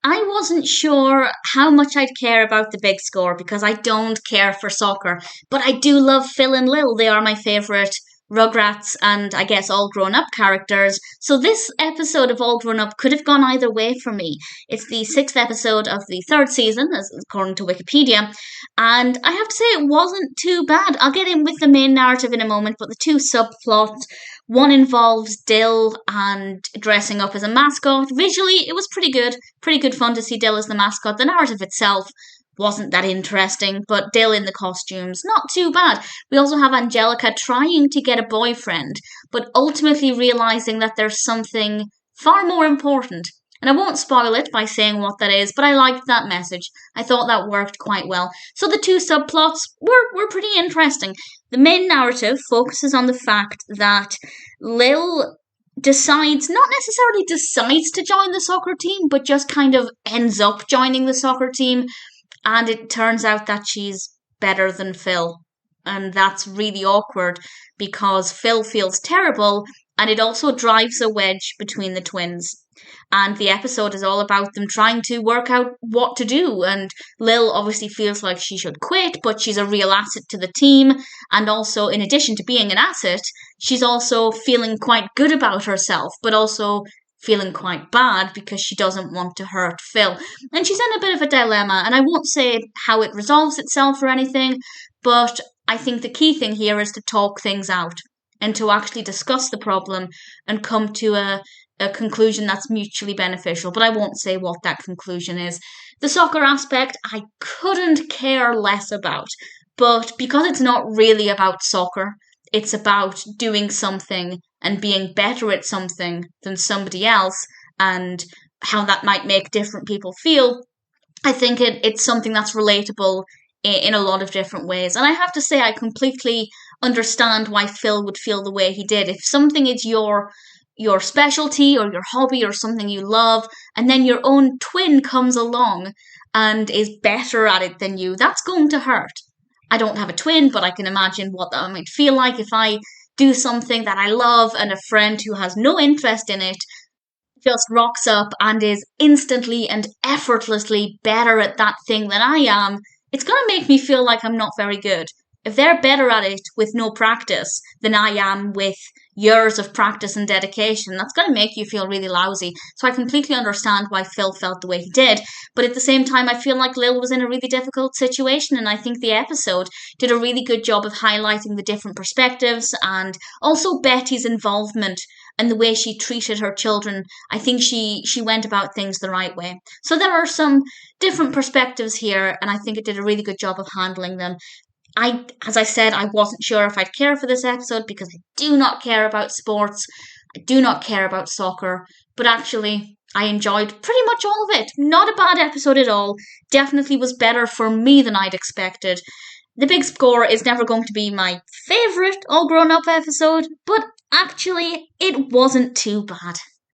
I wasn't sure how much I'd care about the big score because I don't care for soccer, but I do love Phil and Lil. They are my favourite Rugrats and I guess all grown up characters. So this episode of All Grown Up could have gone either way for me. It's the sixth episode of the third season, as according to Wikipedia, and I have to say it wasn't too bad. I'll get in with the main narrative in a moment, but the two subplots, one involves Dill and dressing up as a mascot. Visually, it was pretty good fun to see Dill as the mascot. The narrative itself wasn't that interesting, but Dill in the costumes, not too bad. We also have Angelica trying to get a boyfriend, but ultimately realizing that there's something far more important. And I won't spoil it by saying what that is, but I liked that message. I thought that worked quite well. So the two subplots were pretty interesting. The main narrative focuses on the fact that Lil not necessarily decides to join the soccer team, but just kind of ends up joining the soccer team. And it turns out that she's better than Phil. And that's really awkward because Phil feels terrible and it also drives a wedge between the twins. And the episode is all about them trying to work out what to do. And Lil obviously feels like she should quit, but she's a real asset to the team. And also, in addition to being an asset, she's also feeling quite good about herself, but also feeling quite bad because she doesn't want to hurt Phil. And she's in a bit of a dilemma, and I won't say how it resolves itself or anything, but I think the key thing here is to talk things out and to actually discuss the problem and come to a conclusion that's mutually beneficial. But I won't say what that conclusion is. The soccer aspect, I couldn't care less about, but because it's not really about soccer, it's about doing something and being better at something than somebody else and how that might make different people feel. I think it's something that's relatable in a lot of different ways. And I have to say, I completely understand why Phil would feel the way he did. If something is your specialty or your hobby or something you love, and then your own twin comes along and is better at it than you, that's going to hurt. I don't have a twin, but I can imagine what that might feel like if I do something that I love and a friend who has no interest in it just rocks up and is instantly and effortlessly better at that thing than I am. It's going to make me feel like I'm not very good. If they're better at it with no practice than I am with years of practice and dedication, that's going to make you feel really lousy. So I completely understand why Phil felt the way he did. But at the same time, I feel like Lil was in a really difficult situation. And I think the episode did a really good job of highlighting the different perspectives and also Betty's involvement and the way she treated her children. I think she went about things the right way. So there are some different perspectives here, and I think it did a really good job of handling them. As I said, I wasn't sure if I'd care for this episode because I do not care about sports. I do not care about soccer. But actually, I enjoyed pretty much all of it. Not a bad episode at all. Definitely was better for me than I'd expected. The Big Score is never going to be my favourite all grown up episode, but actually, it wasn't too bad.